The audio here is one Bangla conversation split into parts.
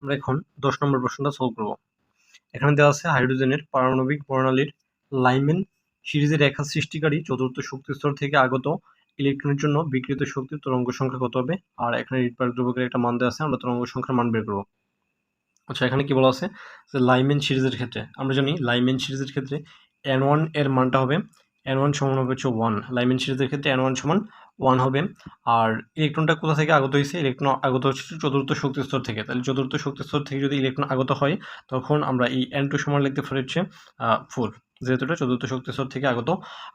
আমরা এখন 10 নম্বর প্রশ্নটা সলভ করব। এখানে দেওয়া আছে হাইড্রোজেনের পারমাণবিক বর্ণালীর লাইমেন সিরিজের রেখা সৃষ্টিকারী চতুর্থ শক্তি স্তর থেকে আগত ইলেকট্রনের জন্য বিকৃত শক্তির তরঙ্গ সংখ্যা কত হবে, আর এখানে রিডবার্গ ধ্রুবকের একটা মান দেওয়া আছে, আমরা তরঙ্গ সংখ্যার মান বের করব। আচ্ছা, এখানে কি বলা আছে যে লাইমেন সিরিজের ক্ষেত্রে আমরা জানি লাইমেন সিরিজের ক্ষেত্রে n1 এর মানটা হবে n1 সমান হবে হচ্ছে 1। লাইমেন সিরিজের ক্ষেত্রে n1 সমান 1 হবে। আর ইলেকট্রনটা কোথা থেকে আগত হয়েছে? ইলেকট্রন আগত হচ্ছে চতুর্থ শক্তি স্তর থেকে। তাহলে চতুর্থ শক্তি স্তর থেকে যদি ইলেকট্রন আগত হয় তখন আমরা এই n2 সমান লিখতে পারি হচ্ছে 4, যেহেতু এটা চতুর্থ শক্তি স্তর থেকে আগত।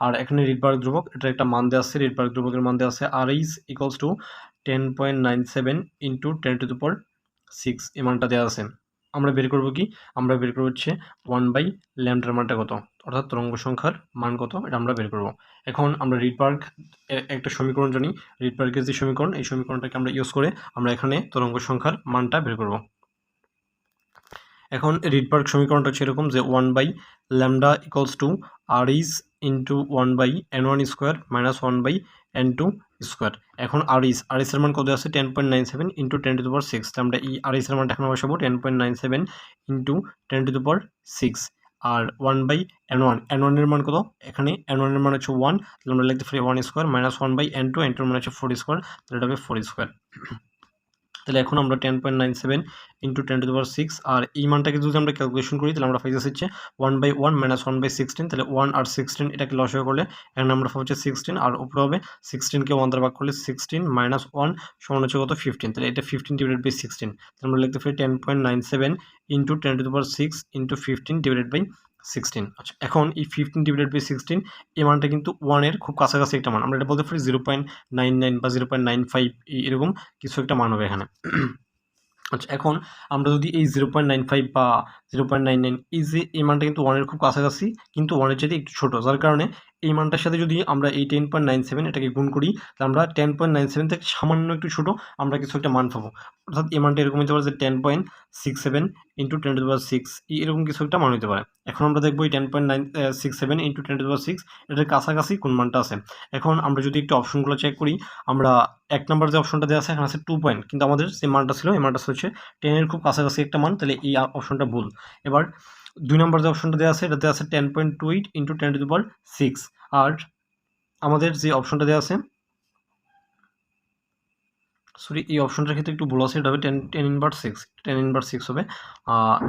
আর এখানে রিডবার্গ ধ্রুবক, এটা একটা মান দেওয়া আছে, রিডবার্গ ধ্রুবকের মান দেওয়া আছে r is equals to 10.97 into 10⁶ এই মানটা দেওয়া আছে। আমরা বের করব কি? আমরা বের করব হচ্ছে 1/λ মানটা কত, অর্থাৎ তরঙ্গ সংখ্যার মান কত, এটা আমরা বের করব। এখন আমরা রিডবার্গ একটা সমীকরণ জানি, রিডবার্গের যে সমীকরণ, এই সমীকরণটাকে আমরা ইউজ করে আমরা এখানে তরঙ্গ সংখ্যার মানটা বের করব। এখন রিডবার্গ সমীকরণটা হচ্ছে এরকম যে 1/λ equals to r is into 1/n1 square minus 1/n2 square. এখন আর ইস এর মান কত আছে? 10.97 ইন্টু 10⁶। আমরা এই আর ইস এর মানটা এখানে বসাবো 10.97 ইন্টু 10⁶। আর 1/n1 এর মান কত? এখানে n1 এর মান হচ্ছে 1, তাহলে আমরা লিখতে পারি 1 স্কোয়ার মাইনাস 1/n2, n2 এর মান হচ্ছে 4 স্কোয়ার, তাহলে এটা হবে 4 স্কোয়ার। তাহলে এখন আমরা 10.97 ইন্টু 10⁶, আর এই মানটাকে যদি আমরা ক্যালকুলেশন করি তাহলে আমরা পাইতেছি হচ্ছে 1/1 মাইনাস 1/16, তাহলে 1 আর 16 এটাকে লসাগু করলে এখানে আমরা পাবো হচ্ছে 16, আর উপরে হবে 16কে 1 দ্বারা ভাগ করলে 16 মাইনাস 1 সমান হচ্ছে কত? 15, তাহলে এটা 15 ডিভাইডেড বাই 16, তাহলে আমরা লিখতে পারি 10.97 ইন্টু 10⁶ ইন্টু 15 ডিভাইডেড বাই 16। আচ্ছা, এখন এই 15 ডিভাইডেড বাই 16 এই মানটা কিন্তু 1 এর খুব কাছাকাছি একটা মান, আমরা এটা বলতে পারি 0.99 বা 0.95 এরকম কিছু একটা মান হবে এখানে। আচ্ছা, এখন আমরা যদি এই 0.95 বা 0.99 এই মানটা কিন্তু 1 এর খুব কাছাকাছি, কিন্তু 1 এর চাইতে একটু ছোট, যার কারণে এই মানটার সাথে যদি আমরা এই 10.97 এটাকে গুণ করি তাহলে আমরা 10.97 থেকে সামান্য একটু ছোট আমরা কিছু একটা মান পাবো, অর্থাৎ এই মানটা এরকম হতে পারে যে 10.67 ইন্টু 10⁶ এরকম কিছু একটা মান হতে পারে। এখন আমরা দেখবো এই 10.67 ইন্টু 10⁶ এটার কাছাকাছি কোন মানটা আছে। এখন আমরা যদি একটু অপশনগুলো চেক করি, আমরা 1 নম্বর যে অপশনটা দেওয়া আছে এখানে আছে 2 পয়েন্ট, কিন্তু আমাদের যে মানটা ছিল এই মানটা হচ্ছে 10 এর খুব কাছাকাছি একটা মান, তাহলে এই অপশনটা ভুল। এবার 2 নম্বর যে অপশনটা দেওয়া আছে এটাতে আছে 10.28 ইন্টু 10⁶, আর আমাদের যে অপশনটা দেওয়া আছে সরি এই অপশনটার ক্ষেত্রে একটু ভুল আছে, এটা হবে 10⁻6 হবে।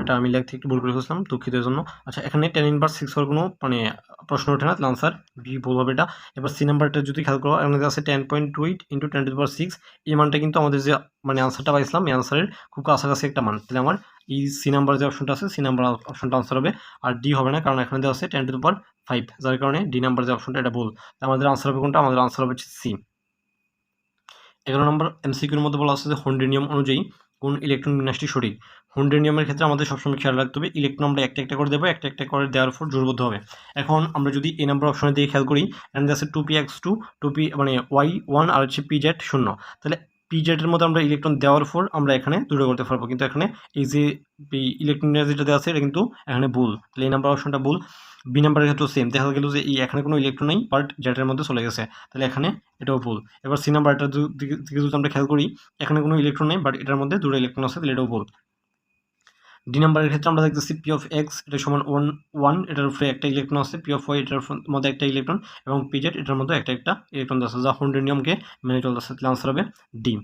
এটা আমি লিখতে একটু ভুল করে ফেলছিলাম, দুঃখিত এর জন্য। আচ্ছা, এখানে 10⁻6 হওয়ার কোনো প্রশ্ন ওঠে না, তাহলে আনসার বি ভুল হবে এটা। এবার সি নাম্বারটা যদি খেয়াল করো, এখানে আছে 10.28 ইন্টু 10⁶, এই মানটা কিন্তু আমাদের যে আনসারটা পাইছিলাম এই আনসারের খুব কাছাকাছি একটা মান, তাহলে আমার এই সি নাম্বার যে অপশনটা আছে সি নাম্বার অপশনটা আনসার হবে। আর ডি হবে না, কারণ এখানে দেওয়া আছে 10⁵, যার কারণে ডি নাম্বার যে অপশনটা এটা ভুল। আমাদের আনসার হবে কোনটা? আমাদের আনসার হবে সি। 11 নম্বর এমসিকিউর মধ্যে বলা আছে যে হুন্ডের নিয়ম অনুযায়ী কোন ইলেকট্রন বিন্যাসটি সঠিক। হুন্ডের নিয়মের ক্ষেত্রে আমাদের সবসময় খেয়াল রাখতে হবে ইলেকট্রন আমরা একটা একটা করে দেবো, একটা একটা করে দেওয়ার পর জোড়বদ্ধ হবে। এখন আমরা যদি এই নাম্বার অপশনে দিয়ে খেয়াল করি, এখানে আছে 2px2 2p y1 আর হচ্ছে pz 0, তাহলে pz এর মধ্যে আমরা ইলেকট্রন দেওয়ার পর আমরা এখানে জোড়া করতে পারবো, কিন্তু এখানে এই যে ইলেকট্রন যেটা দেওয়া আছে এটা কিন্তু এখানে ভুল, তাহলে এই নাম্বার অপশনটা ভুল। বি নাম্বারের ক্ষেত্রে সেম, দেখা গেল যে এই এখানে কোনো ইলেকট্রন নেই বাট জেটের মধ্যে চলে গেছে, তাহলে এখানে এটাও ভুল। এবার সি নাম্বারটার দিকে যদি আমরা খেয়াল করি, এখানে কোনো ইলেকট্রন নেই বাট এটার মধ্যে দুটো ইলেকট্রন আছে, তাহলে এটাও ভুল। ডি নাম্বারের ক্ষেত্রে আমরা দেখতেছি পি অফ এক্স এটা সমান 1, এটার উপরে একটা ইলেকট্রন আছে, পি অফ ওয়াই এটার মধ্যে একটা ইলেকট্রন, এবং পিজেড এটার মধ্যে একটা ইলেকট্রন আছে, যা হুন্ডের নিয়মকে মেনে চলতেছে, তাহলে আনসার হবে ডি।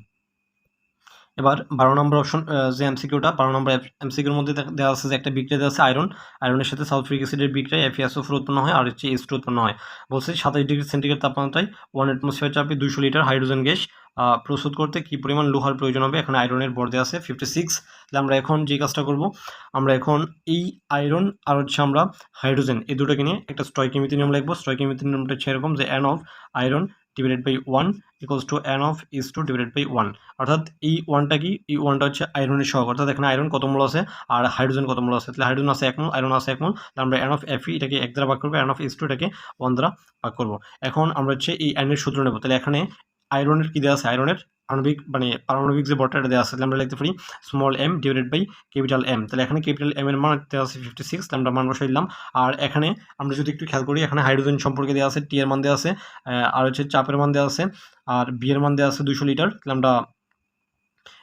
এবার 12 নম্বর অপশন যে এমসিকিউটা, 12 নম্বর এমসিকিউর মধ্যে দেওয়া আছে যে একটা বিক্রিয়া দেওয়া আছে আয়রনের সাথে সালফিউরিক অ্যাসিডের বিক্রিয়ায় FeSO4 উৎপন্ন হয় আর হচ্ছে H2 উৎপন্ন হয়। বলছে 27 ডিগ্রি সেন্টিগ্রেড তাপমাত্রায় 1 অ্যাটমসফিয়ার চাপে 200 লিটার হাইড্রোজেন গ্যাস প্রস্তুত করতে কি পরিমাণ লোহার প্রয়োজন হবে। এখানে আয়রনের ভর দেওয়া আছে 56। তাহলে আমরা এখন যে কাজটা করব, আমরা এখন এই আয়রন আর হচ্ছে আমরা হাইড্রোজেন এই দুটোকে নিয়ে একটা স্টয়কিওমেট্রি নিয়ম লিখবো। স্টয়কিওমেট্রি নিয়মটা হচ্ছে এরকম যে n of iron divided by 1 equals to n of H2 divided by 1, অর্থাৎ এই 1টা কি, এই 1টা হচ্ছে আয়রনের সহগ, অর্থাৎ এখানে আয়রন কত মোল আছে আর হাইড্রোজেন কত মোল আছে, তাহলে হাইড্রোজেন আছে 1 মোল, আয়রন আছে 1 মোল, তাহলে আমরা n of Fe এটাকে 1 দ্বারা ভাগ করবো, n of H2 এটাকে 1 দ্বারা ভাগ করবো। এখন আমরা হচ্ছে এই n এর সূত্র নেব, তাহলে এখানে আয়রনের কি দেওয়া আছে, আয়রনের আণবিক পারমাণবিক যে ভরটা এটা দেওয়া আছে, তাহলে আমরা লিখতে পারি small m divided by capital M, তাহলে এখানে ক্যাপিটাল M এর মান দেওয়া আছে 56, তাহলে আমরা মান বসাই দিলাম। আর এখানে আমরা যদি একটু খেয়াল করি, এখানে হাইড্রোজেন সম্পর্কে দেওয়া আছে, টি এর মান দেওয়া আছে, আর হচ্ছে চাপের মান দেওয়া আছে, আর বি এর মান দেওয়া আছে 200 লিটার, তাহলে আমরা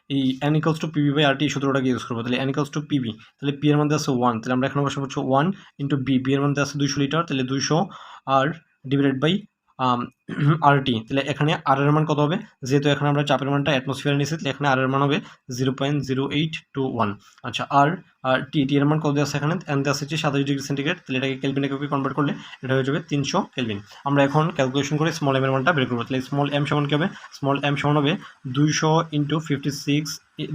এই n equals to PV by R T এই সূত্রটাকে ইউজ করবো। তাহলে n ইকুয়ালস টু পিবি, তাহলে পি এর মধ্যে আছে 1, তাহলে আমরা এখানে বসে হচ্ছে 1 ইন্টু বি এর মধ্যে আছে 200 লিটার, তাহলে 200 আর ডিভাইডেড বাই আর টি, তাহলে এখানে আর এর মান কত হবে, যেহেতু এখানে আমরা চাপের মানটা অ্যাটমসফিয়ারে নিয়েছি, তাহলে এখানে আর এর মান হবে 0.0821। আচ্ছা আর টি এর মান কত আছে, এখানে এন আছে হচ্ছে 27°C, তাহলে এটাকে কেলভিনে কনভার্ট করলে এটা হয়ে যাবে 300 কেলভিন। আমরা এখন ক্যালকুলেশন করে স্মল এম এর মানটা বের করবো। তাহলে স্মল এম সমান কি হবে, স্মল এম সমান হবে 200 ইন্টু 56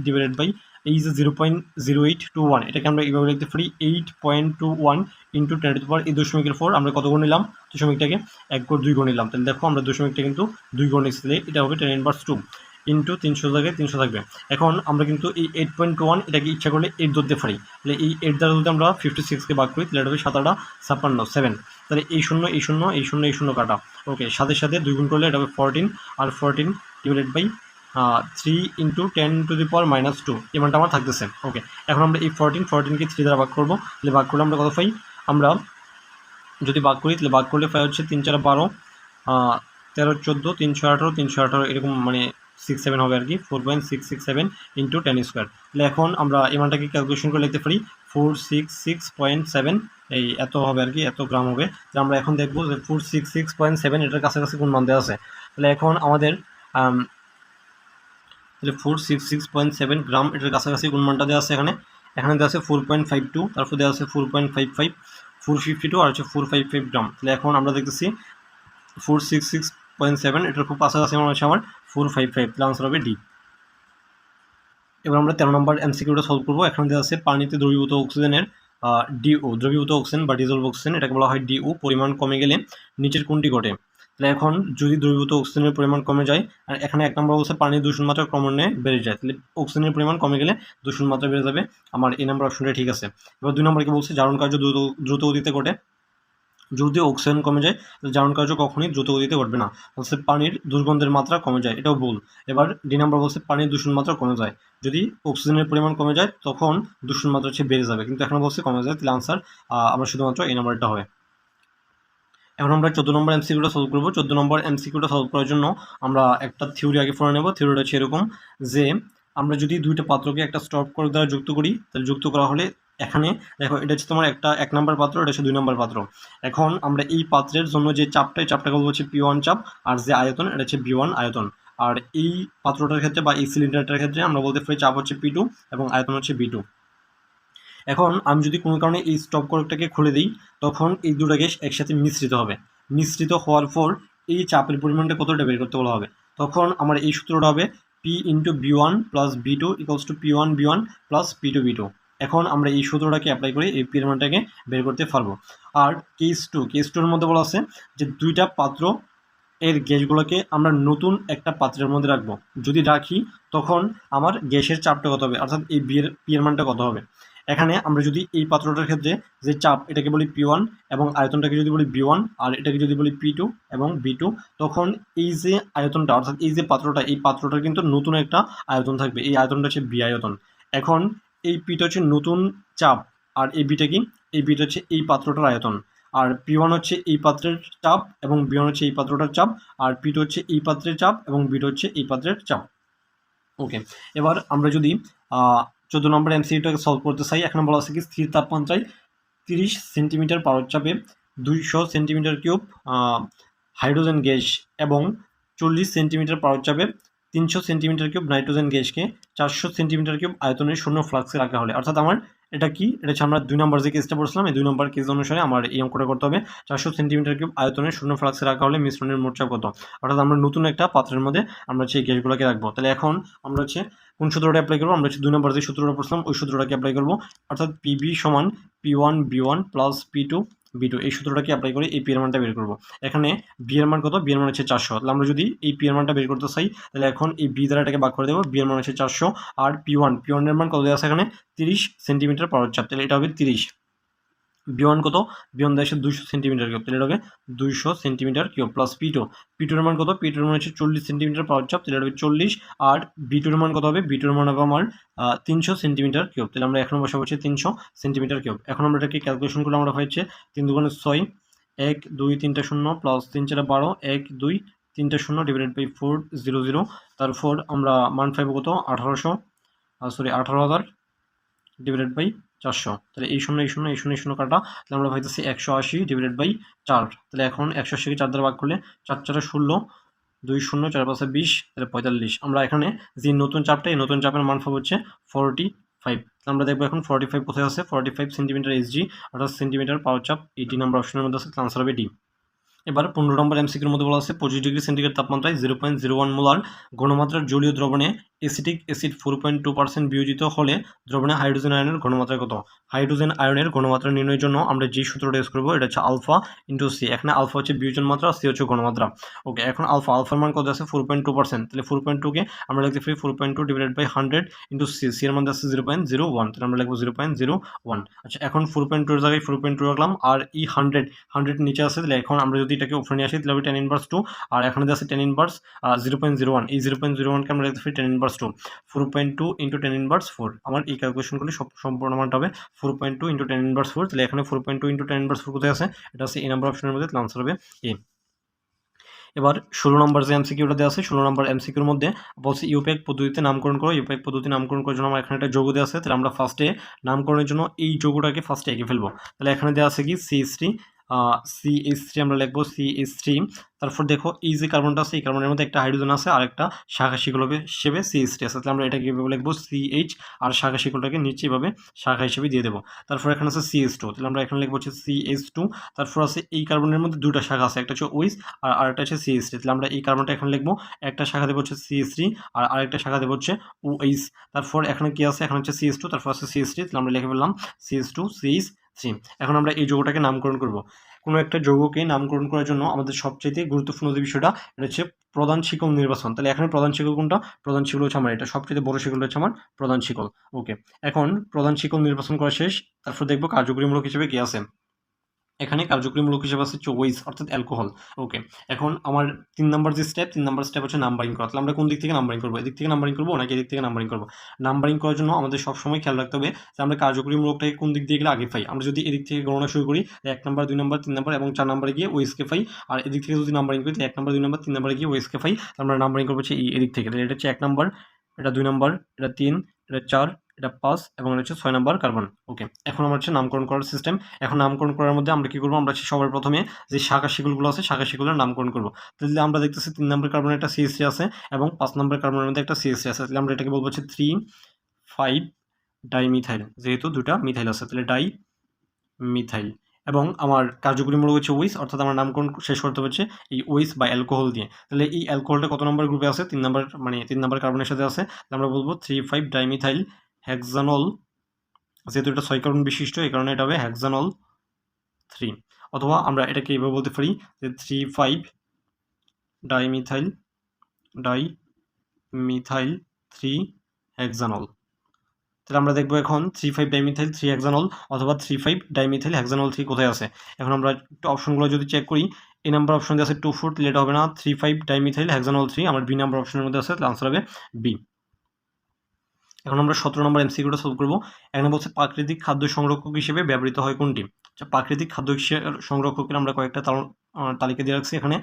ডিভাইডেড বাই এই যে 0.0821, এটাকে আমরা এইভাবে লিখতে পারি 8.21 ইন্টু 10⁴, এই 2.4 আমরা কত গুণ নিলাম, দশমিকটাকে 1 গুণ 2 গুণ নিলাম, তাহলে দেখো আমরা দশমিকটা কিন্তু 2 গুণ নিচ্ছি, এটা হবে 10⁻²। ইন্টু 300 জায়গায় 300 থাকবে। এখন আমরা কিন্তু এই 8.1 এটাকে ইচ্ছা করলে 8 ধরতে পারি, তাহলে এই 8 দ্বারা যদি আমরা 56কে ভাগ করি তাহলে এটা হবে 7 8 56 7, তাহলে এই শূন্য এই শূন্য এই শূন্য এই শূন্য কাটা, ওকে সাথে সাথে 2 গুণ করলে এটা হবে 14, আর 14 ডিভাইডেড বাই 3 ইন্টু 10⁻², এই মানটা আমার থাকতেছে। ওকে এখন আমরা এই 14কে 3 দ্বারা ভাগ করবো, তাহলে ভাগ করলে আমরা কত পাই, আমরা যদি ভাগ করি তাহলে ভাগ করলে পাই হচ্ছে 3 4 12, 13 14 318 318 এরকম, মানে 6 7 হবে আর কি, 4.667 ইন্টু 10²। তাহলে এখন আমরা এই মানটাকে ক্যালকুলেশন করে লিখতে পারি 466.7, এই এত হবে আর কি, এত গ্রাম হবে। তাহলে আমরা এখন দেখবো যে 466.7 এটার কাছাকাছি কোন মান দেওয়া আছে, তাহলে এখন আমাদের তাহলে 466.7 গ্রাম এটার কাছাকাছি কোন মানটা দেওয়া আছে, এখানে দেওয়া আছে 4.52, তারপর দেওয়া আছে 4.55, 452 আর হচ্ছে 455 গ্রাম। তাহলে এখন আমরা দেখতেছি 466.7 এটার খুব কাছাকাছি আমার 455, তাহলে আনসার হবে ডি। এবার আমরা 13 নম্বর এমসিকিউটা সলভ করবো। এখানে দেওয়া আছে পানিতে দ্রবীভূত অক্সিজেনের ডিও, দ্রবীভূত অক্সিজেন বা ডিজলভ অক্সিজেন, এটাকে বলা হয় ডিও, পরিমাণ কমে গেলে নিচের কোনটি ঘটে। তাহলে এখন যদি দ্রবীভূত অক্সিজেনের পরিমাণ কমে যায়, আর এখানে 1 নম্বর বলছে পানির দূষণ মাত্রা ক্রমান্বয়ে বেড়ে যায়, তাহলে অক্সিজেনের পরিমাণ কমে গেলে দূষণ মাত্রা বেড়ে যাবে, আমার এই নম্বর অপশনটা ঠিক আছে। এবার 2 নম্বরকে বলছে জারণ কার্য দ্রুত গতিতে ঘটে, যদি অক্সিজেন কমে যায় তাহলে জারণ কার্য কখনই দ্রুত গতিতে ঘটবে না, বলছে পানির দুর্গন্ধের মাত্রা কমে যায়, এটাও ভুল। এবার ডি নাম্বার বলছে পানির দূষণ মাত্রা কমে যায়, যদি অক্সিজেনের পরিমাণ কমে যায় তখন দূষণ মাত্রা হচ্ছে বেড়ে যাবে, কিন্তু এখানে বলছে কমে যায়, তাহলে আনসার আমরা শুধুমাত্র এই নাম্বারটা হবে। এখন আমরা 14 নম্বর এমসিকিউটা সলভ করবো। 14 নম্বর এমসিকিউটা সলভ করার জন্য আমরা একটা থিওরি আগে পড়ে নেব। থিওরিটা হচ্ছে এরকম যে আমরা যদি দুইটা পাত্রকে একটা স্টপ কর্ক দ্বারা যুক্ত করি, তাহলে যুক্ত করা হলে এখানে দেখো এটা হচ্ছে তোমার একটা 1 নম্বর পাত্র, এটা হচ্ছে 2 নম্বর পাত্র। এখন আমরা এই পাত্রের জন্য যে চাপটা, এই চাপটাকে বলবো হচ্ছে P1 চাপ, আর যে আয়তন এটা হচ্ছে B1 আয়তন। আর এই পাত্রটার ক্ষেত্রে বা এই সিলিন্ডারটার ক্ষেত্রে আমরা বলতে পারি চাপ হচ্ছে P2 এবং আয়তন হচ্ছে B2। এখন আমি যদি কোনো কারণে এই স্টপ কর্কটাকে খুলে দিই, তখন এই দুটো গ্যাস একসাথে মিশ্রিত হবে, মিশ্রিত হওয়ার পর এই চাপের পরিমাণটা কতটা বের করতে বলা হবে, তখন আমার এই সূত্রটা হবে P into B1 plus B2 equals to P1 B1 plus P2 B2। এখন আমরা এই সূত্রটাকে অ্যাপ্লাই করে এই পরিমাণটাকে বের করতে পারবো। আর কেস টুর মধ্যে বলা আছে যে দুইটা পাত্র এর গ্যাসগুলোকে আমরা নতুন একটা পাত্রের মধ্যে রাখবো, যদি রাখি তখন আমার গ্যাসের চাপটা কত হবে, অর্থাৎ এই পি এর মানটা কত হবে। এখানে আমরা যদি এই পাত্রটার ক্ষেত্রে যে চাপ এটাকে বলি P1 এবং আয়তনটাকে যদি বলি B1 আর এটাকে যদি বলি P2 এবং B2, তখন এই যে আয়তনটা অর্থাৎ এই যে পাত্রটা, এই পাত্রটার কিন্তু নতুন একটা আয়তন থাকবে, এই আয়তনটা হচ্ছে বি আয়তন। এখন এই পিটা হচ্ছে নতুন চাপ, আর এই বিটা কি, এই বিটা হচ্ছে এই পাত্রটার আয়তন, আর P1 হচ্ছে এই পাত্রের চাপ এবং B1 হচ্ছে এই পাত্রটার চাপ, আর P2 হচ্ছে এই পাত্রের চাপ এবং B2 হচ্ছে এই পাত্রের চাপ। ওকে এবার আমরা যদি 14 নম্বর এমসিকিউটাকে সলভ করতে চাই, এখানে বলা আছে কি স্থির তাপমাত্রায় 30 সেন্টিমিটার পারদ-চাপে 200 সেন্টিমিটার কিউব হাইড্রোজেন গ্যাস এবং 40 সেন্টিমিটার পারদ-চাপে 300 সেন্টিমিটার কিউব নাইট্রোজেন গ্যাসকে 400 সেন্টিমিটার কিউব আয়তনের শূন্য ফ্লাক্সে রাখা হলে, অর্থাৎ আমার এটা কি, এটা হচ্ছে আমরা 2 নম্বর যে কেসটা পড়ছিলাম, এই 2 নম্বর কেস অনুসারে আমার এই অঙ্কটা করতে হবে। 400 সেন্টিমিটার কিউব আয়তনের শূন্য ফ্লাক্সে রাখা হলে মিশ্রণের মোট চাপ কত, অর্থাৎ আমরা নতুন একটা পাত্রের মধ্যে আমরা সেই গ্যাসগুলোকে রাখবো। তাহলে এখন আমরা হচ্ছে কোন সূত্রটা অ্যাপ্লাই করবো, আমরা হচ্ছে 2 নম্বর যে সূত্রটা পড়ছিলাম ওই সূত্রটাকে অ্যাপ্লাই করবো, অর্থাৎ পিবি সমান P1 B1 plus P2 B2, এই সূত্রটাকে অ্যাপ্লাই করে এই পি এর মানটা বের করবো। এখানে বি এর মান কত, বি এর মান হচ্ছে 400, তাহলে আমরা যদি এই পি এর মানটা বের করতে চাই তাহলে এখন এই বি দ্বারা এটাকে ভাগ করে দেবো, বি এর মান হচ্ছে 400, আর P1 এর মান কত দেওয়া আছে এখানে 30 সেন্টিমিটার পারদ-চাপ, তাহলে এটা হবে 30। B1 কত, B1 দেওয়া আছে 200 সেন্টিমিটার কিউব, তাহলে এটা হবে 200 সেন্টিমিটার কিউব প্লাস P2 এর মান কত, P2 এর মান হচ্ছে 40 সেন্টিমিটার পারদ-চাপ, তাহলে এটা হবে 40, আর B2 এর মান কত হবে, B2 এর মান হবে আমার 300 সেন্টিমিটার কিউব, তাহলে আমরা এখন বসাবো হচ্ছে 300 সেন্টিমিটার কিউব। এখন আমরা এটাকে ক্যালকুলেশন করলে আমরা হচ্ছে 3 দুগুণে 6, 1 2 3টা 0 প্লাস 3 4 12, 1 2 3টা 0 ডিভাইডেড বাই 400, তারপর আমরা মান পাইব কত 1800 সরি 18,000 ডিভাইডেড বাই 400, তাহলে এই শূন্য এই শূন্য এই শূন্য এই শূন্য কাটা, তাহলে আমরা পাইতেছি 180 ডিভাইডেড বাই 4। তাহলে এখন 180কে 4 দ্বারা ভাগ করলে 4 4 16, 2 0 4 5 20, তাহলে 45। আমরা এখানে যে নতুন চাপটা, এই নতুন চাপের মান পাবো হচ্ছে 45। আমরা দেখবো এখন 45 কোথায় আছে। 45 সেন্টিমিটার এসজি, অর্থাৎ সেন্টিমিটার পাওয়ার চাপ 80 নাম্বার অপশনের মধ্যে আছে, আনসার হবে ডি। এবার 15 নম্বর এমসিকিউর মধ্যে বলা আছে 25 ডিগ্রি সেন্টিগ্রেড তাপমাত্রায় 0.01 মোলার ঘনমাত্রার জলীয় দ্রবণে এসিটিক অ্যাসিড 4.2% বিয়োজিত হলে দ্রবণে হাইড্রোজেন আয়নের ঘনমাত্রা কত। হাইড্রোজেন আয়নের ঘনমাত্রা নির্ণয়ের জন্য আমরা যে সূত্রটা ইউজ করবো এটা হচ্ছে আলফা ইন্টু সি। এখানে আলফা হচ্ছে বিয়োজন মাত্রা, সি হচ্ছে ঘনমাত্রা। ওকে, এখন আলফার মান কত আছে 4.2%, তাহলে 4.2কে আমরা লিখতে পারি 4.2 divided by 100 into C, C এর মধ্যে আছে 0.01, তাহলে আমরা লিখবো 0.01। আচ্ছা, এখন 4.2 এর জায়গায় 4.2 রাখলাম, আর ই 100 নিচে আছে, তাহলে এখন আমরা যদি এটাকে উপরে নিয়ে আসি তাহলে হবে tan ইনভার্স 2, আর এখানে আছে tan ইনভার্স 0.01, এই 0.01কে আমরা লিখতে পারি tan inverse 2, 4.2 into tan inverse 4। আমার এই ক্যালকুলেশন করলে সম্পূর্ণ মানটা হবে 4.2 ইন্টু tan ইনভার্স 4, তাহলে এখানে 4.2 ইন্টু tan ইনভার্স 4 কোথায় আছে, এটা আছে এই নাম্বার অপশনের মধ্যে, তাহলে আনসার হবে এ। এবার 16 নম্বর যে এমসিকিউটা দেওয়া আছে, 16 নম্বর এমসিকিউর মধ্যে বলছে ইউপ্যাক পদ্ধতিতে নামকরণ করো। ইউপ্যাক পদ্ধতি নামকরণ করার জন্য আমার এখানে একটা যৌগ দেওয়া আছে, তাহলে আমরা ফার্স্টে নামকরণের জন্য এই যৌগটাকে ফার্স্টে এঁকে ফেলবো। তাহলে এখানে দেওয়া আছে কি CH3 আমরা লিখবো CH3। তারপর দেখো এই যে কার্বনটা আছে, এই কার্বনের মধ্যে একটা হাইড্রোজেন আছে আর একটা শাখা শিকল হিসেবে CH3 আছে, তাহলে আমরা এটাকে এভাবে লিখবো CH, আর শাখা শিকলটাকে নিচে এভাবে শাখা হিসেবে দিয়ে দেবো। তারপর এখানে আছে CH2, তাহলে আমরা এখানে লিখবো হচ্ছে CH2। তারপর আছে এই কার্বনের মধ্যে দুটো শাখা আছে, একটা হচ্ছে OH আর আরেকটা হচ্ছে CH3, তাহলে আমরা এই কার্বনটা এখানে লিখবো, একটা শাখা দেবো হচ্ছে CH3 আর আরেকটা শাখা দেবো হচ্ছে OH। তারপর এখানে কি আছে, এখন হচ্ছে CH2, তারপর আছে CH3, তাহলে আমরা লিখে ফেললাম CH2 CH3। এখন আমরা এই যৌগটাকে নামকরণ করব। কোনো একটা যৌগকে নামকরণ করার জন্য আমাদের সবচাইতে গুরুত্বপূর্ণ যে বিষয়টা, এটা হচ্ছে প্রধান শিকল নির্বাচন। তাহলে এখানে প্রধান শিকল কোনটা, প্রধান শিকল হচ্ছে আমার এটা, সবচেয়ে বড় শিকল হচ্ছে আমার প্রধান শিকল। ওকে, এখন প্রধান শিকল নির্বাচন করা শেষ, তারপর দেখবো কার্যকরীমূলক হিসেবে কি আছে। এখানে কার্যকরীমূলক হিসেবে আছে ওয়েস, অর্থাৎ অ্যালকোহল। ওকে, এখন আমার 3 নাম্বার যে স্টেপ, 3 নাম্বার স্টেপ হচ্ছে নাম্বারিং করা। তাহলে আমরা কোন দিক থেকে নাম্বারিং করবো, এদিক থেকে নাম্বারিং করবো নাকি এদিক থেকে নাম্বারিং করবো। নাম্বারিং করার জন্য আমাদের সবসময় খেয়াল রাখতে হবে যে আমরা কার্যকরীমূলকটাকে কোন দিক দিয়ে গেলে আগে পাই। আমরা যদি এদিক থেকে গণনা শুরু করি 1 নাম্বার 2 নাম্বার 3 নাম্বার এবং 4 নাম্বারে গিয়ে ওয়েসকে পাই, আর এদিক থেকে যদি নাম্বারিং করি 1 নাম্বার 2 নাম্বার 3 নাম্বারে গিয়ে ওয়েসকে পাই, আমরা নাম্বারিং করবো হচ্ছে এদিক থেকে। তাহলে এটা হচ্ছে 1 নাম্বার, এটা 2 নাম্বার, এটা 3, এটা 4, এটা 5 এবং এটা হচ্ছে 6 নাম্বার কার্বন। ওকে, এখন আমার হচ্ছে নামকরণ করার সিস্টেম। এখন নামকরণ করার মধ্যে আমরা কি করবো, আমরা সবার প্রথমে যে শাখা শিকলগুলো আছে শাখা শিকলের নামকরণ করবো। তাহলে আমরা দেখতেছি 3 নাম্বার কার্বনের একটা CH3 আছে এবং 5 নাম্বার কার্বনের মধ্যে একটা CH3 আছে, তাহলে আমরা এটাকে বলবো হচ্ছে 3,5 ডাইমিথাইল, যেহেতু দুটা মিথাইল আছে, তাহলে ডাই মিথাইল। এবং আমার কার্যকরীমূলক হচ্ছে ওইস, অর্থাৎ আমার নামকরণ শেষ করতে হচ্ছে এই ওইস বা অ্যালকোহল দিয়ে। তাহলে এই অ্যালকোহলটা কত নম্বর গ্রুপে আছে, 3 নাম্বার, মানে 3 নাম্বার কার্বনের সাথে আছে, তাহলে আমরা বলবো 3,5 ডাইমিথাইল হেক্সানল, যেহেতু এটা 6 কার্বন বিশিষ্ট এই কারণে এটা হবে হেক্সানল 3। অথবা আমরা এটাকে এভাবে বলতে পারি যে 3,5 ডাইমিথাইল 3 হেক্সানল। তাহলে আমরা দেখবো এখন 3,5 ডাইমিথাইল 3 হেক্সানল অথবা 3,5 ডাইমিথাইল হেক্সানল 3 কোথায় আছে। এখন আমরা একটু অপশনগুলো যদি চেক করি, এই নাম্বার অপশন দিয়ে আছে 2, 4, তাহলে এটা হবে না। 3,5 ডাইমিথাইল হেক্সানল 3 আমার বি নাম্বার অপশনের মধ্যে আছে, তাহলে আনসার হবে বি। এখন আমরা 17 নম্বর এমসিকিউটা সলভ করবো। এখানে বলছে প্রাকৃতিক খাদ্য সংরক্ষক হিসেবে ব্যবহৃত হয় কোনটি। আচ্ছা, প্রাকৃতিক খাদ্য সংরক্ষকের আমরা কয়েকটা তালিকা দিয়ে রাখছি এখানে।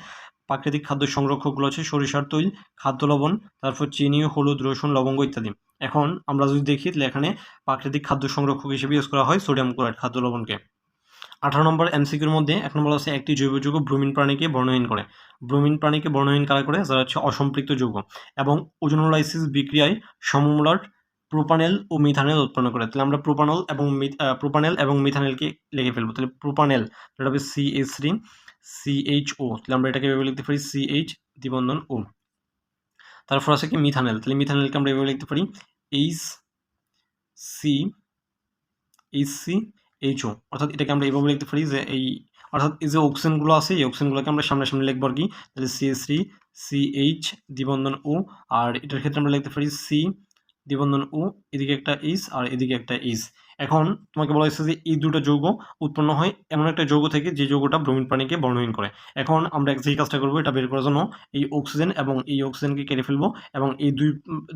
প্রাকৃতিক খাদ্য সংরক্ষকগুলো হচ্ছে সরিষার তৈল, খাদ্য লবণ, তারপর চিনি, হলুদ, রসুন, লবঙ্গ ইত্যাদি। এখন আমরা যদি দেখি তাহলে এখানে প্রাকৃতিক খাদ্য সংরক্ষক হিসেবে ইউজ করা হয় সোডিয়াম ক্লোরাইড, খাদ্য লবণকে। 18 নম্বর এমসিকিউর মধ্যে এখন বলা হচ্ছে একটি জৈব যৌগ ব্রোমিন প্রাণীকে বর্ণহীন করে। ব্রোমিন প্রাণীকে বর্ণহীন কারা করে, যারা হচ্ছে অসম্পৃক্ত যৌগ এবং ওজোনোলাইসিস বিক্রিয়ায় সমমোলার প্রোপানেল ও মিথানেল উৎপন্ন করে। তাহলে আমরা প্রোপানেল এবং মিথানেলকে লিখে ফেলবো। তাহলে প্রোপানেল এটা হবে CH3 CHO, তাহলে আমরা এটাকে এভাবে লিখতে পারি CH দ্বিবন্ধন O। তারপর আছে কি মিথানেল, তাহলে মিথানেলকে আমরা এভাবে লিখতে পারি HCHO, অর্থাৎ এটাকে আমরা এভাবে লিখতে পারি যে এই, অর্থাৎ এই যে অক্সিজেনগুলো আছে এই অক্সিজেনগুলোকে আমরা সামনে লিখবো আর কি। তাহলে CH3 CH দ্বিবন্ধন O, আর এটার ক্ষেত্রে আমরা লিখতে পারি C দ্বিবন্ধন O, এদিকে একটা H আর এদিকে একটা H। এখন তোমাকে বলা হয়েছে যে এই দুটো যৌগ উৎপন্ন হয় এমন একটা যৌগ থেকে যে যৌগটা ব্রোমিন পানিকে বর্ণহীন করে। এখন আমরা যেই কাজটা করবো এটা বের করার জন্য এই অক্সিজেন এবং এই অক্সিজেনকে কেটে ফেলবো এবং এই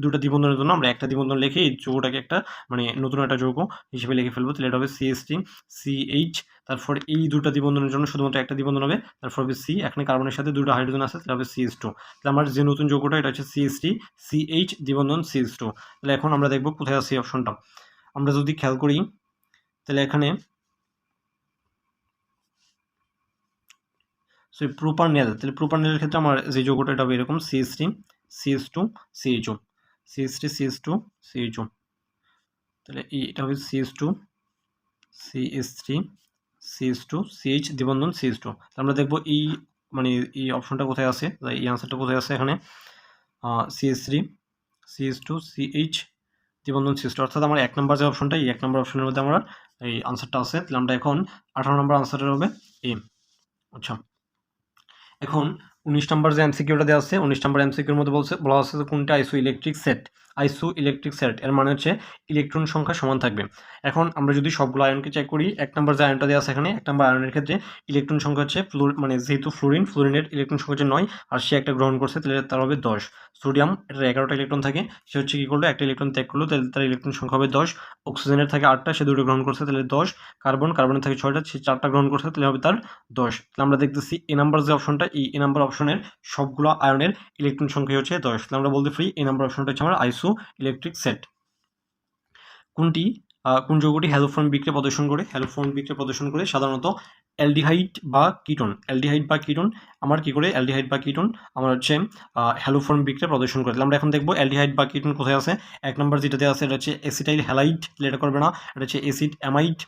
দুটা দ্বিবন্ধনের জন্য আমরা একটা দ্বিবন্ধন লিখে এই যৌগটাকে একটা মানে নতুন একটা যৌগ হিসেবে লিখে ফেলবো। তাহলে এটা হবে CH3 CH, তারপর এই দুটা দ্বিবন্ধনের জন্য শুধুমাত্র একটা দ্বিবন্ধন হবে, তারপর হবে C, এখানে কার্বনের সাথে দুটো হাইড্রোজেন আছে, তাহলে হবে CH2। তাহলে আমার যে নতুন যৌগটা এটা হচ্ছে CH3 CH দ্বিবন্ধন CH2। তাহলে এখন আমরা দেখবো কোথায় আছে এই অপশনটা। আমরা যদি খেয়াল করি তাহলে এখানে প্রোপানেল, তাহলে প্রোপানেলের ক্ষেত্রে আমার যে যৌগটা এটা হবে এরকম CH3 CH2 CHO CH3 CH2 CHO, তাহলে এটা হবে CH2 CH3 CH2 CH দ্বিবন্ধন CH2। আমরা দেখবো এই মানে এই অপশনটা কোথায় আছে, এই আনসারটা কোথায় আছে এখানে CH3 CH2 CH দ্বিবন্ধন CH2, অর্থাৎ আমার 1 নম্বর যে অপশনটা এই 1 নম্বর অপশনের মধ্যে আমরা এই আনসারটা আছে। তাহলে আমরা এখন 18 নম্বর আনসারটা হবে এ। আচ্ছা, এখন 19 নম্বর যে এমসিকিউটা দেওয়া আছে 19 নম্বর এমসিকিউর মধ্যে বলা আছে যে কোনটা আইসো ইলেকট্রিক সেট এর মানে হচ্ছে ইলেকট্রন সংখ্যা সমান থাকবে। এখন আমরা যদি সবগুলো আয়নকে চেক করি, 1 নম্বর যে আয়নটা দেওয়া আছে এখানে 1 নম্বর আয়নের ক্ষেত্রে ইলেকট্রন সংখ্যা হচ্ছে মানে যেহেতু ফ্লোরিনের ইলেকট্রন সংখ্যা হচ্ছে 9 আর সে একটা গ্রহণ করছে তাহলে তার হবে 10। সোডিয়াম এটার 11টা ইলেকট্রন থাকে, সে হচ্ছে কি করলো একটা ইলেকট্রন ত্যাগ করলো তাহলে তার ইলেকট্রন সংখ্যা হবে 10। অক্সিজেনের থাকে 8টা, সে 2টো গ্রহণ করছে তাহলে 10। কার্বনের থাকে 6টা, সে 4টা গ্রহণ করছে তাহলে হবে তার 10। তাহলে আমরা দেখতেছি এ নাম্বার যে অপশনটা এই এ নাম্বার অপশনের সবগুলো আয়নের ইলেকট্রন সংখ্যা হচ্ছে 10। তাহলে আমরা বলতে পারি এ নাম্বার অপশনটা হচ্ছে আমার আইসো ইলেকট্রিক সেট। কোন যৌগটি হ্যালোফর্ম বিক্রিয়া প্রদর্শন করে সাধারণত অ্যালডিহাইড বা কিটোন আমার কি করে অ্যালডিহাইড বা কিটোন আমার হচ্ছে হ্যালোফর্ম বিক্রিয়া প্রদর্শন করে। আমরা এখন দেখবো অ্যালডিহাইড বা কিটোন কোথায় আছে। 1 নম্বর যেটা দেওয়া আছে এটা হচ্ছে অ্যাসিটাইল হ্যালাইড, এটা করবে না, এটা হচ্ছে অ্যাসিড অ্যামাইড,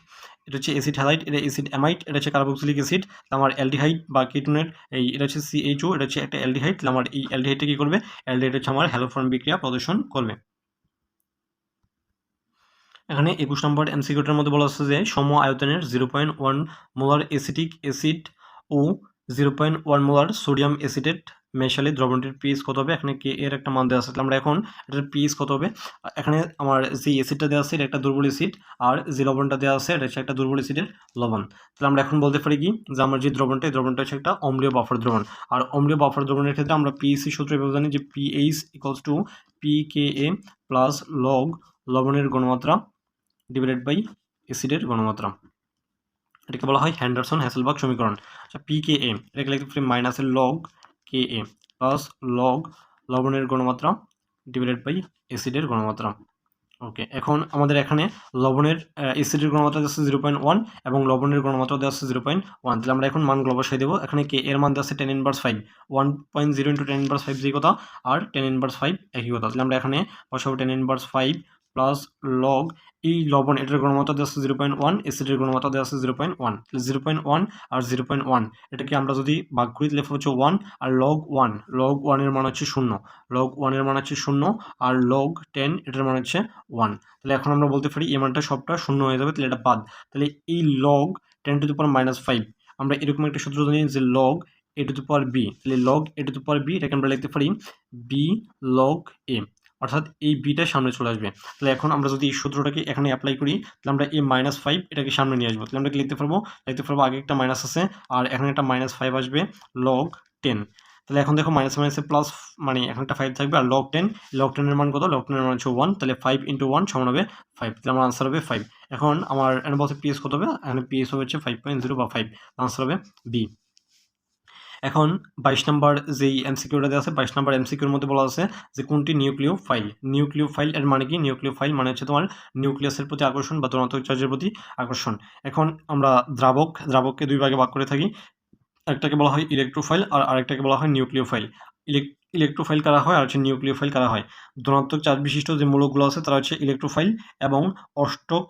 এটা হচ্ছে অ্যাসিড হ্যালাইড, এটা অ্যাসিড অ্যামাইড, এটা হচ্ছে কার্বক্সিলিক অ্যাসিড। আমার অ্যালডিহাইড বা কিটোনের এটা হচ্ছে CHO, এটা হচ্ছে একটা অ্যালডিহাইড। আমার এই অ্যালডিহাইডটা কি করবে, অ্যালডিহাইড হচ্ছে আমার হ্যালোফর্ম বিক্রিয়া প্রদর্শন করবে। এখানে 21 নম্বর এমসিকিউটার মধ্যে বলা আছে যে সম আয়তনের 0.1 মোলার অ্যাসিটিক অ্যাসিড ও 0.1 মোলার সোডিয়াম অ্যাসিটেট মেশালে দ্রবণটির পিএইচ কত হবে। এখানে কে এর একটা মান দেওয়া আছে, আমরা এখন এটার পিএইচ কত হবে। এখানে আমার যে অ্যাসিডটা দেওয়া আছে এটা একটা দুর্বল অ্যাসিড, আর যে লবণটা দেওয়া আছে এটা হচ্ছে একটা দুর্বল অ্যাসিডের লবণ। তাহলে আমরা এখন বলতে পারি কি যে আমার যে দ্রবণটা হচ্ছে একটা অম্লীয় বাফার দ্রবণ। আর অম্লীয় বাফার দ্রবণের ক্ষেত্রে আমরা পিএইচি সূত্র এভাবে জানি যে pH equals to PKA plus log লবণের ঘনমাত্রা ডিভাইডেড বাই অ্যাসিডের ঘনমাত্রা। এটাকে বলা হয় হ্যান্ডারসন-হ্যাসেলবাগ সমীকরণ। আচ্ছা, PKA এটাকে লিখতে পারি মাইনাসের লগ KA প্লাস লগ লবণের ঘনমাত্রা ডিভাইডেড বাই অ্যাসিডের ঘনমাত্রা। ওকে, এখন আমাদের এখানে লবণের অ্যাসিডের ঘনমাত্রা দেওয়া আছে 0.1 এবং লবণের ঘনমাত্রা দেওয়া আছে 0.1। তাহলে আমরা এখন মানগুলো বসাই দেবো। এখানে কে এর মান দেওয়া আছে 10⁻5, 1.0 × 10⁻5 যেই কথা, আর 10⁻5 একই কথা। তাহলে আমরা এখানে বসাবো 10⁻5 প্লাস লগ এই লবণ এটার ঘনমাত্রা দেওয়া আছে 0.1, অ্যাসিডের ঘনমাত্রা দেওয়া আছে 0.1। তাহলে 0.1 আর 0.1 এটাকে আমরা যদি ভাগ করি তাহলে হচ্ছে 1, আর লগ 1 এর মান হচ্ছে 0, লগ 1 এর মান হচ্ছে 0, আর লগ 10 এটার মান হচ্ছে 1। তাহলে এখন আমরা বলতে পারি এই মানটা সবটা 0 হয়ে যাবে, তাহলে এটা বাদ। তাহলে এই লগ 10⁻⁵ আমরা এরকম একটা সূত্র জানি যে লগ a⁴b, তাহলে লগ a⁴b এটাকে আমরা লিখতে পারি b লগ a, অর্থাৎ এই বিটা সামনে চলে আসবে। তাহলে এখন আমরা যদি এই সূত্রটাকে এখানে অ্যাপ্লাই করি তাহলে আমরা এই -5 এটাকে সামনে নিয়ে আসবো। তাহলে আমরা কি লিখতে পারবো আগে একটা মাইনাস আছে আর এখানে একটা -5 আসবে লগ 10। তাহলে এখন দেখো মাইনাস মাইনাসে প্লাস, মানে এখন একটা 5 থাকবে, আর লগ 10 এর মান কত, লগ 10 এর মান হচ্ছে 1, তাহলে 5 × 1 সমান হবে 5। তাহলে আমার আনসার হবে 5। এখন আমার এখানে বলছে পিএস কত হবে, এখানে পিএস হচ্ছে 5.0 বা 5, আনসার হবে বি। এখন 22 নম্বর যেই এমসিকিউটা দেওয়া আছে 22 নম্বর এমসিকিউর মধ্যে বলা আছে যে কোনটি নিউক্লিওফাইল এর মানে কি, নিউক্লিওফাইল মানে হচ্ছে তোমার নিউক্লিয়াসের প্রতি আকর্ষণ বা ধনাত্মক চার্জের প্রতি আকর্ষণ। এখন আমরা দ্রাবককে দুই ভাগে ভাগ করে থাকি, একটাকে বলা হয় ইলেকট্রোফাইল আর আরেকটাকে বলা হয় নিউক্লিওফাইল। ইলেকট্রোফাইল কারা হয় আর হচ্ছে নিউক্লিওফাইল কারা হয়। ধনাত্মক চার্জ বিশিষ্ট যে মৌলগুলো আছে তারা হচ্ছে ইলেকট্রোফাইল, এবং অষ্টক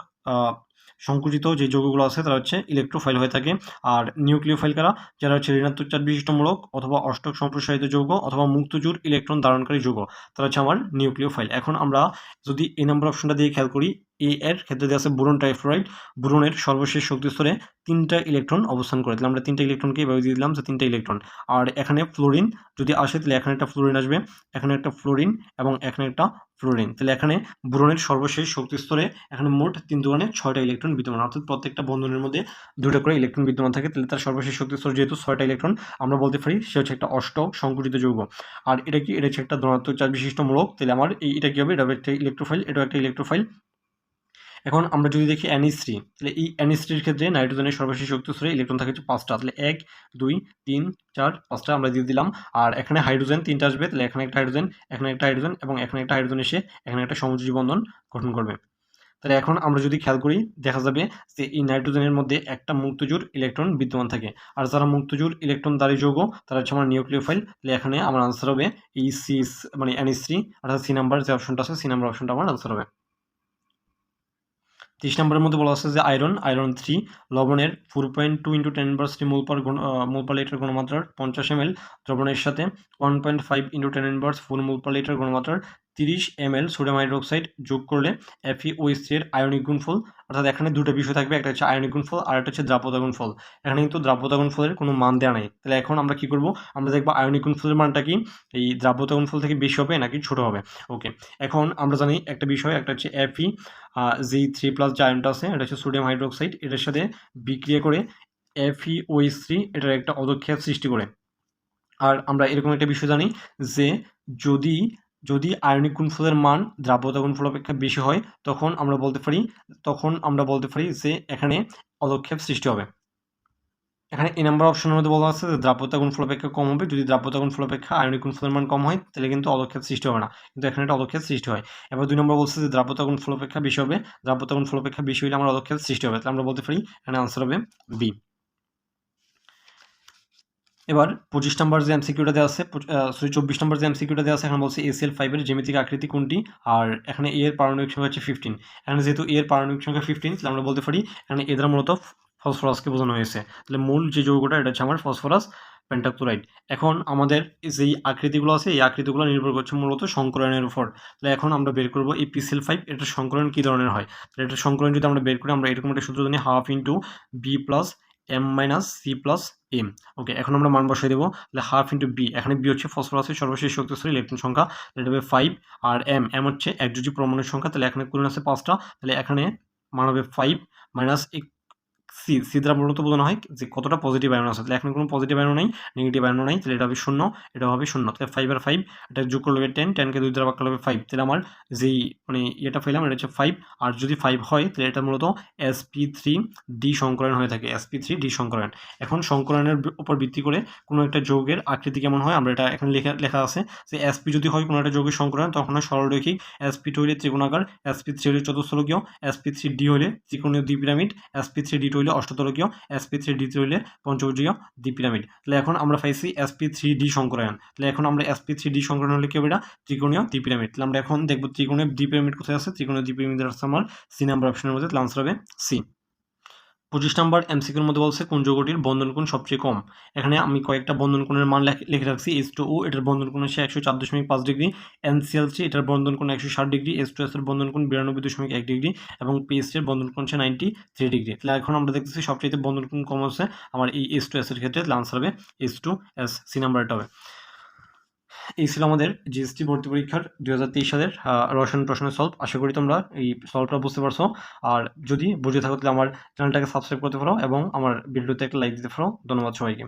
সংকুচিত যে যৌগগুলো আছে তারা হচ্ছে ইলেকট্রোফাইল হয়ে থাকে। আর নিউক্লিওফাইল কারা, যারা হচ্ছে ঋণাত্মক চার্জ বিশিষ্ট মূলক অথবা অষ্টক সম্প্রসারিত যৌগ অথবা মুক্তজোর ইলেকট্রন ধারণকারী যৌগ, তারা হচ্ছে আমার নিউক্লিওফাইল। এখন আমরা যদি এই নম্বর অপশনটা দিয়ে খেয়াল করি, এ এর ক্ষেত্রে দেওয়া আছে বোরন ট্রাইফ্লোরাইড, বোরনের সর্বশেষ শক্তি স্তরে 3টা ইলেকট্রন অবস্থান করে। তাহলে আমরা 3টা ইলেকট্রনকে এভাবে দিয়ে দিলাম যে 3টা ইলেকট্রন। আর এখানে ফ্লোরিন যদি আসে তাহলে এখানে একটা ফ্লোরিন আসবে, এখানে একটা ফ্লোরিন এবং এখানে একটা ফ্লোরিন। তাহলে এখানে বোরনের সর্বশেষ শক্তি স্তরে এখানে মোট 3 দুগুণে 6টা ইলেকট্রন বিদ্যমান, অর্থাৎ প্রত্যেকটা বন্ধনের মধ্যে 2টা করে ইলেকট্রন বিদ্যমান থাকে। তাহলে তার সর্বশেষ শক্তি স্তর যেহেতু 6টা ইলেকট্রন, আমরা বলতে পারি সে হচ্ছে একটা অষ্টক সংকুচিত যৌগ। আর এটা কি, এটা হচ্ছে একটা ধনাত্মক চার্জ বিশিষ্ট মূলক। তাহলে আমার এটা কি হবে, এটা হবে একটা ইলেকট্রোফাইল, এটাও একটা ইলেকট্রোফাইল। এখন আমরা যদি দেখি NH3, তাহলে এই NH3 এর ক্ষেত্রে নাইট্রোজেনের সর্বশেষ শক্তি স্তরে ইলেকট্রন থাকে 5টা, তাহলে 1 2 3 4 5টা আমরা দিয়ে দিলাম। আর এখানে হাইড্রোজেন 3টা আসবে, তাহলে এখানে একটা হাইড্রোজেন, এখানে একটা হাইড্রোজেন এবং এখানে একটা হাইড্রোজেন এসে এখানে একটা সমযোজী বন্ধন গঠন করবে। তাহলে এখন আমরা যদি খেয়াল করি দেখা যাবে যে এই নাইট্রোজেনের মধ্যে একটা মুক্তজোড় ইলেকট্রন বিদ্যমান থাকে, আর যারা মুক্তজোড় ইলেকট্রনধারী যৌগ তারা হচ্ছে আমার নিউক্লিওফাইল। তাহলে এখানে আমার আনসার হবে এই সি, মানে NH3, অর্থাৎ সি নাম্বার যে অপশনটা আছে, সি নাম্বার অপশনটা আমার আনসার হবে। 30 নম্বরের মধ্যে বলা আছে যে আয়রন 3 লবণের 4.2 × 10³ মোল পার লিটার ঘনমাত্রার 50 ml দ্রবণের সাথে 1.5 × 10⁻⁴ মোল পার লিটার ঘনমাত্রার 30 ml সোডিয়াম হাইড্রোক্সাইড যোগ করলে FeOH3 এর আয়নিক গুণফল, অর্থাৎ এখানে দুটো বিষয় থাকবে, একটা হচ্ছে আয়নিক গুণফল আর একটা হচ্ছে দ্রাব্যতা গুণফল। এখানে কিন্তু দ্রাব্যতা গুণফলের কোনো মান দেওয়া নাই। তাহলে এখন আমরা কি করব, আমরা দেখব আয়নিক গুণফলের মানটা কি এই দ্রাব্যতা গুণফল থেকে বেশি হবে নাকি ছোট হবে। ওকে, এখন আমরা জানি একটা বিষয়, একটা হচ্ছে Fe3+ যে আয়নটা আছে এটা হচ্ছে সোডিয়াম হাইড্রোক্সাইড, এটার সাথে বিক্রিয়া করে FeOH3 এটার একটা অদক্ষেপ সৃষ্টি করে। আর আমরা এরকম একটা বিষয় জানি যে যদি আয়নিক গুণফলের মান দ্রাব্যতা গুণফল অপেক্ষা বেশি হয় তখন আমরা বলতে পারি যে এখানে অদক্ষেপ সৃষ্টি হবে। এখানে এ নাম্বার অপশনের মধ্যে বলা আছে যে দ্রাব্যতা গুণফল অপেক্ষা কম হবে, যদি দ্রাব্যতা গুণফল অপেক্ষা আয়নিক গুণফলের মান কম হয় তাহলে কিন্তু অদক্ষেপ সৃষ্টি হবে না, কিন্তু এখানে একটা অদক্ষেপ সৃষ্টি হয়। এবার 2 নম্বর বলছে যে দ্রাব্যতা গুণফল অপেক্ষা বেশি হবে, দ্রাব্যতা গুণফল অপেক্ষা বেশি হলে আমার অদক্ষেপ সৃষ্টি হবে, তাহলে আমরা বলতে পারি এখানে আনসার হবে বি। এবার 25 নম্বর যে এমসিকিউটা দেওয়া আছে, 24 নম্বর যে এমসিকিউটা দেওয়া আছে, এখানে বলছে ACl5 এর জ্যামিতিক আকৃতি কোনটি, আর এখানে এ এর পারমাণবিক সংখ্যা হচ্ছে 15। এখানে যেহেতু এ এর পারমাণবিক সংখ্যা 15, তাহলে আমরা বলতে পারি এখানে এ দ্বারা মূলত ফসফরাসকে বোঝানো হয়েছে। তাহলে মূল যে যৌগটা এটা হচ্ছে আমার ফসফরাস পেন্টাক্লোরাইড। এখন আমাদের যেই আকৃতিগুলো আছে এই আকৃতিগুলো নির্ভর করছে মূলত সংকরণের উপর। তাহলে এখন আমরা বের করব এই PCl5 এটার সংকরণ কী ধরনের হয়। তাহলে এটার সংকরণ যদি আমরা বের করি, আমরা এরকম একটা সূত্র জানি, 1/2 × B + M - C + M। ওকে, এখন আমরা মান বসাই দেবো। তাহলে 1/2 × B, এখানে B হচ্ছে ফসফরাসের সর্বশেষ শক্তি স্তরে ইলেকট্রন সংখ্যা, এটা হবে 5। আর M হচ্ছে একযোজী পরমাণুর সংখ্যা, তাহলে এখানে কোন আছে 5টা, তাহলে এখানে মান হবে 5 - সি দ্বারা মূলত বোঝানো হয় যে কতটা পজিটিভ আয়ন আছে। তাহলে এখানে কোনো পজিটিভ আয়ন নাই, নেগেটিভ আয়ন নাই, তাহলে এটা হবে 0, এটা হবে 0। তাহলে 5 আর 5 এটা যোগ করলে হবে 10, 10কে 2 দ্বারা ভাগ করলে হবে 5। তাহলে আমার যেই মানে এটা পেলাম এটা হচ্ছে 5, আর যদি 5 হয় তাহলে এটা মূলত sp3d সংকরণ হয়ে থাকে, sp3d সংকরণ। এখন সংকরণের উপর ভিত্তি করে কোনো একটা যৌগের আকৃতি কেমন হয় আমরা এটা এখানে লেখা আছে যে sp যদি হয় কোনো একটা যৌগের সংকরণ তখন হয় সরলরৈখিক, sp2 হলে ত্রিকোণাকার, sp3 হলে চতুস্থলকীয়, sp3d হলে ত্রিকোণীয় দ্বিপিরামিড, sp3d2 হলে অষ্টতলকীয়, sp3d3 হলে পঞ্চভুজীয় দ্বিপিরামিড। তাহলে এখন আমরা পাইছি sp3d সংকরায়ন। তাহলে এখন আমরা sp3d সংকরায়ন হলে কি হবে, এটা ত্রিকোণীয় দ্বিপিরামিড। তাহলে আমরা এখন দেখব ত্রিকোণীয় দ্বিপিরামিড কোথায় আছে, ত্রিকোণীয় দ্বিপিরামিডের আছে আমার সি নাম্বার অপশনের মধ্যে, তাহলে আনসার হবে সি। 25 নম্বর এমসিকিউর মধ্যে বলছে কোন যৌগটির বন্ধন কোণ সবচেয়ে কম। এখানে আমি কয়েকটা বন্ধন কোণের মান লিখে রাখছি। H2O এটার বন্ধন কোণ হচ্ছে 104.5 ডিগ্রি, NCl3 এটার বন্ধন কোণ 160 ডিগ্রি, H2S এর বন্ধন কোণ 92.1 ডিগ্রি এবং PH3 এর বন্ধন কোণ হচ্ছে 93 ডিগ্রি। তাহলে এখন আমরা দেখতেছি সবচেয়ে বন্ধন কোণ কম হচ্ছে আমার এই H2S এর ক্ষেত্রে, তাহলে আনসার হবে H2S, সি নাম্বারটা হবে। এই ছিল আমাদের জিএসটি ভর্তি পরীক্ষার 2023 সালের রসায়ন প্রশ্নের সলভ। আশা করি তোমরা এই সলভটা বুঝতে পারছো, আর যদি বুঝে থাকো তাহলে আমার চ্যানেলটাকে সাবস্ক্রাইব করতে পারো এবং আমার ভিডিওতে একটা লাইক দিতে পারো। ধন্যবাদ সবাইকে।